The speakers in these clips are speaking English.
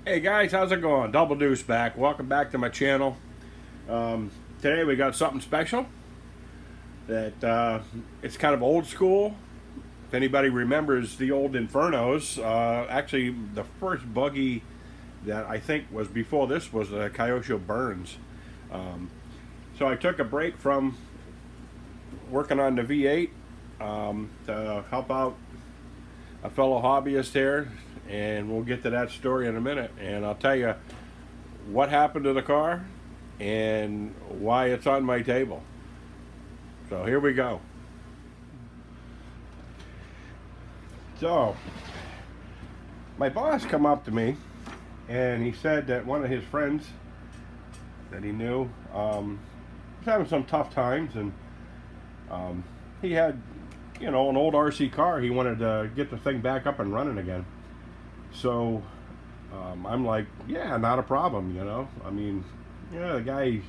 Hey guys, how's it going? Double Deuce back. Welcome back to my channel. Today we got something special that it's kind of old school. If anybody remembers the old Infernos, actually the first buggy that I think was before this was the Kyosho Burns. So I took a break from working on the V8 to help out a fellow hobbyist here, and we'll get to that story in a minute. And I'll tell you what happened to the car and why it's on my table. So here we go. So my boss come up to me and he said that one of his friends that he knew was having some tough times, and he had, you know, an old RC car. He wanted to get the thing back up and running again. So I'm like, yeah, not a problem, you know. I mean, yeah, the guy,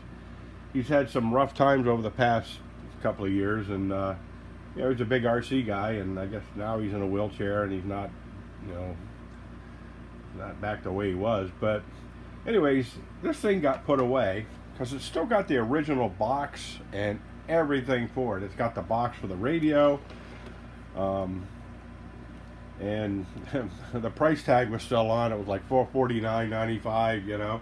he's had some rough times over the past couple of years, and you know, he's a big RC guy, and I guess now he's in a wheelchair and he's not, you know, not back the way he was. But anyways, this thing got put away because it's still got the original box and everything for it. It's got the box for the radio. And the price tag was still on. It was like $449.95, you know.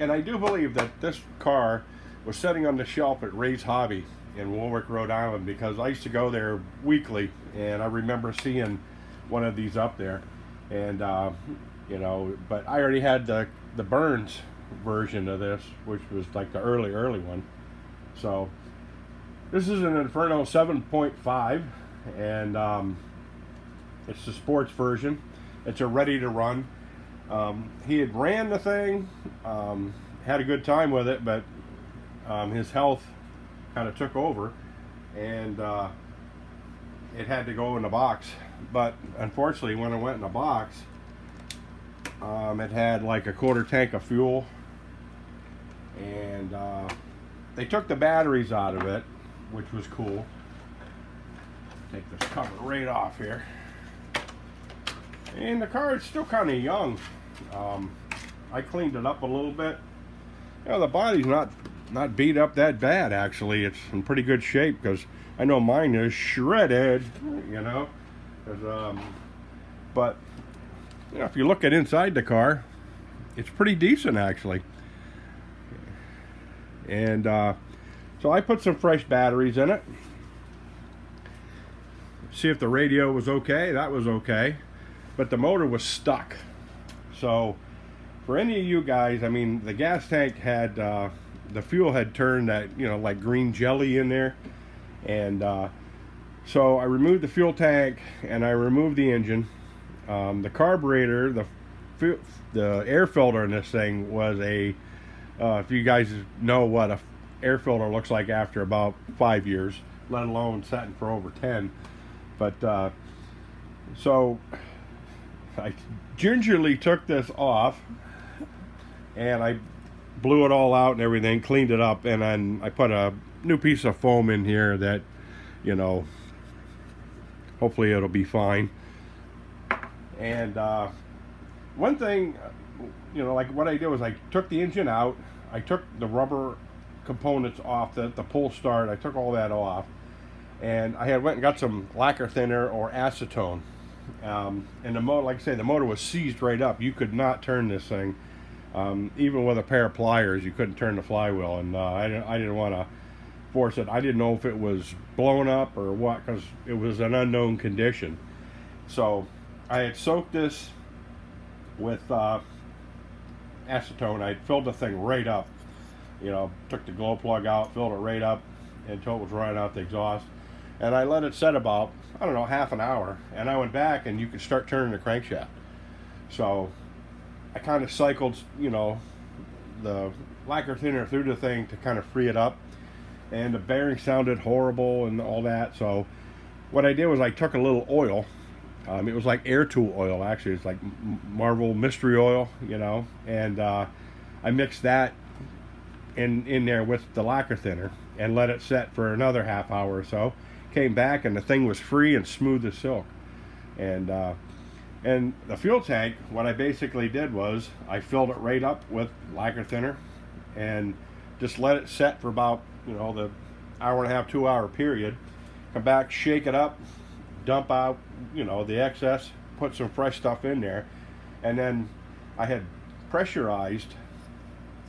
And I do believe that this car was sitting on the shelf at Ray's Hobby in Warwick, Rhode Island, because I used to go there weekly, and I remember seeing one of these up there. And you know, but I already had the Burns version of this, which was like the early one. So this is an Inferno 7.5, and it's the sports version. It's a ready to run. He had ran the thing, had a good time with it, but his health kind of took over, and it had to go in the box. But unfortunately, when it went in the box, it had like a quarter tank of fuel, and they took the batteries out of it, which was cool. Take this cover right off here. And the car is still kind of young. I cleaned it up a little bit. You know, the body's not beat up that bad, actually. It's in pretty good shape, because I know mine is shredded, you know. But you know, if you look at inside the car, it's pretty decent, actually. And so I put some fresh batteries in it. See if the radio was okay. That was okay. But the motor was stuck. So for any of you guys, I mean, the gas tank had the fuel had turned that, you know, like green jelly in there. And so I removed the fuel tank and I removed the engine. The carburetor, the air filter in this thing was a if you guys know what a air filter looks like after about 5 years, let alone setting for over 10. But so I gingerly took this off, and I blew it all out and everything, cleaned it up, and then I put a new piece of foam in here that, you know, hopefully it'll be fine. And one thing, you know, like what I did was I took the engine out, I took the rubber components off, the pull start, I took all that off, and I had went and got some lacquer thinner or acetone. And the motor, like I say, the motor was seized right up. You could not turn this thing, even with a pair of pliers. You couldn't turn the flywheel, and I didn't want to force it. I didn't know if it was blown up or what, because it was an unknown condition. So I had soaked this with acetone. I filled the thing right up. You know, took the glow plug out, filled it right up until it was running out the exhaust. And I let it set about, I don't know, half an hour. And I went back, and you could start turning the crankshaft. So I kind of cycled, you know, the lacquer thinner through the thing to kind of free it up. And the bearing sounded horrible and all that. So what I did was I took a little oil. It was like air tool oil, actually. It's like Marvel Mystery Oil, you know. And I mixed that in there with the lacquer thinner and let it set for another half hour or so. Came back, and the thing was free and smooth as silk. And And the fuel tank, what I basically did was I filled it right up with lacquer thinner and just let it set for about, you know, the hour and a half, 2 hour period. Come back, shake it up, dump out, you know, the excess, put some fresh stuff in there, and then I had pressurized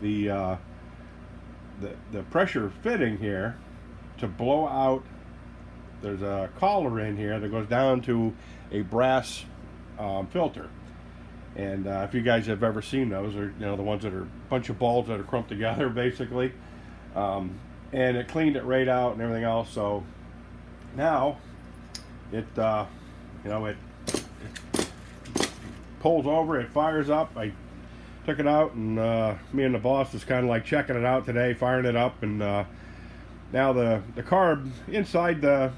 the pressure fitting here to blow out. There's a collar in here that goes down to a brass filter, and if you guys have ever seen those, or you know, the ones that are a bunch of balls that are crumped together basically, and it cleaned it right out and everything else. So now it you know, it pulls over, it fires up. I took it out, and me and the boss was kind of like checking it out today, firing it up, and now the carb inside the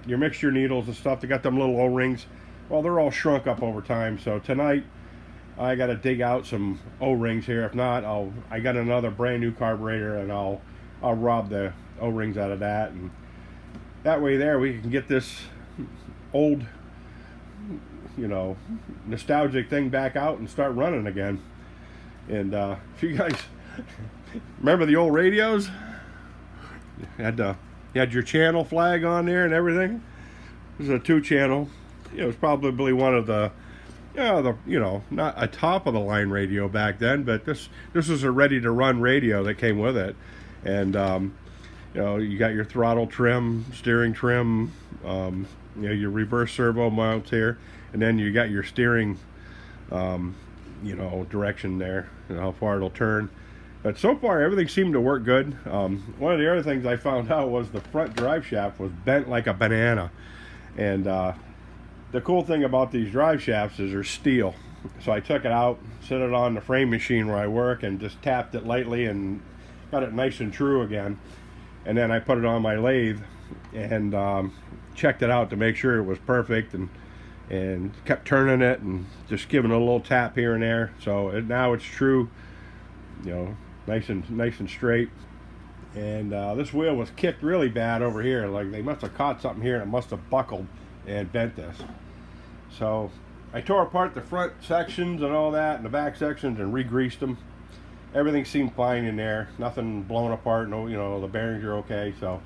your mixture needles and stuff, they got them little O-rings. Well, they're all shrunk up over time, so tonight I got to dig out some O-rings here. If not, I got another brand new carburetor, and I'll rob the O-rings out of that, and that way there we can get this old, you know, nostalgic thing back out and start running again. And if you guys remember the old radios, you had your channel flag on there and everything. This is a 2-channel. It was probably one of the, you know, not a top of the line radio back then, but this was a ready to run radio that came with it. And you know, you got your throttle trim, steering trim, you know, your reverse servo mounts here, and then you got your steering, you know, direction there, and how far it'll turn. But so far everything seemed to work good. One of the other things I found out was the front drive shaft was bent like a banana, and the cool thing about these drive shafts is they're steel. So I took it out, set it on the frame machine where I work, and just tapped it lightly and got it nice and true again. And then I put it on my lathe and checked it out to make sure it was perfect, and kept turning it and just giving it a little tap here and there. So now it's true, you know, nice and straight. And this wheel was kicked really bad over here. Like they must have caught something here and it must have buckled and bent this. So I tore apart the front sections and all that, and the back sections, and re-greased them. Everything seemed fine in there, nothing blown apart. No, you know, the bearings are okay. So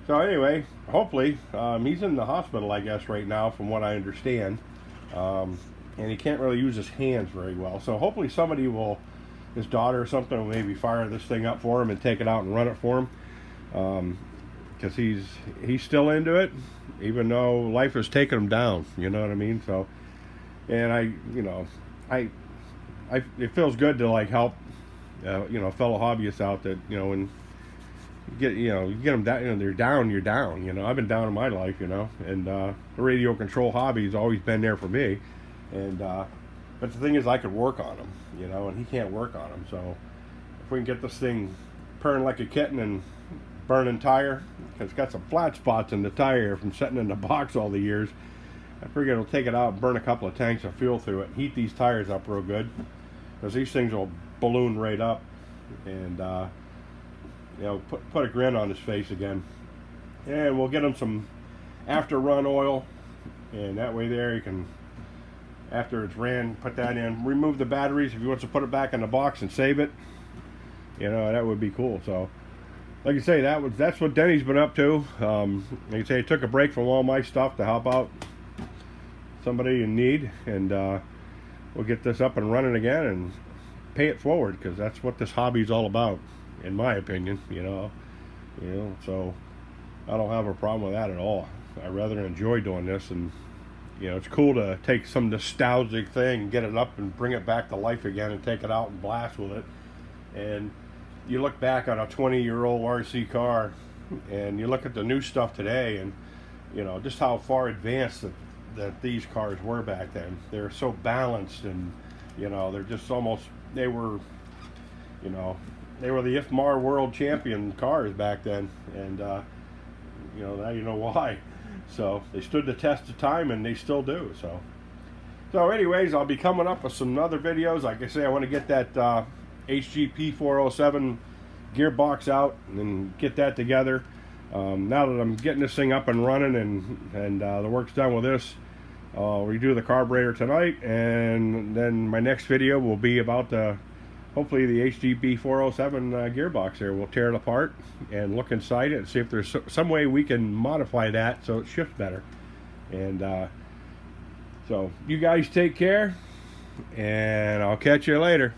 anyway, hopefully he's in the hospital, I guess, right now, from what I understand, and he can't really use his hands very well. So hopefully somebody will, his daughter or something, will maybe fire this thing up for him and take it out and run it for him, because he's still into it, even though life has taken him down. You know what I mean? So, and it feels good to like help, you know, fellow hobbyists out that, you know, when you get them down, you know, they're down, you're down. You know, I've been down in my life, you know, and the radio control hobby has always been there for me, and but the thing is, I could work on them, you know, and he can't work on them. So if we can get this thing purring like a kitten and burning tire, because it's got some flat spots in the tire from sitting in the box all the years, I figure it'll take it out and burn a couple of tanks of fuel through it, and heat these tires up real good, because these things will balloon right up, and you know, put a grin on his face again. And we'll get him some after run oil, and that way there you can, after it's ran, put that in, remove the batteries if he wants to put it back in the box and save it. You know, that would be cool. So like I say, that's what Denny's been up to. Like I say, I took a break from all my stuff to help out somebody in need, and we'll get this up and running again and pay it forward, because that's what this hobby is all about, in my opinion. You know, so I don't have a problem with that at all. I rather enjoy doing this, and you know, it's cool to take some nostalgic thing, get it up and bring it back to life again, and take it out and blast with it. And you look back on a 20-year-old RC car, and you look at the new stuff today, and you know just how far advanced that these cars were back then. They're so balanced, and you know, they're just almost, they were the IFMAR world champion cars back then, and you know, now you know why. So they stood the test of time, and they still do. So anyways, I'll be coming up with some other videos. Like I say, I want to get that HGP 407 gearbox out and get that together. Now that I'm getting this thing up and running, and the work's done with this, I'll redo the carburetor tonight, and then my next video will be about the hopefully the HGB 407 gearbox there. We'll tear it apart and look inside it and see if there's some way we can modify that so it shifts better. And so you guys take care, and I'll catch you later.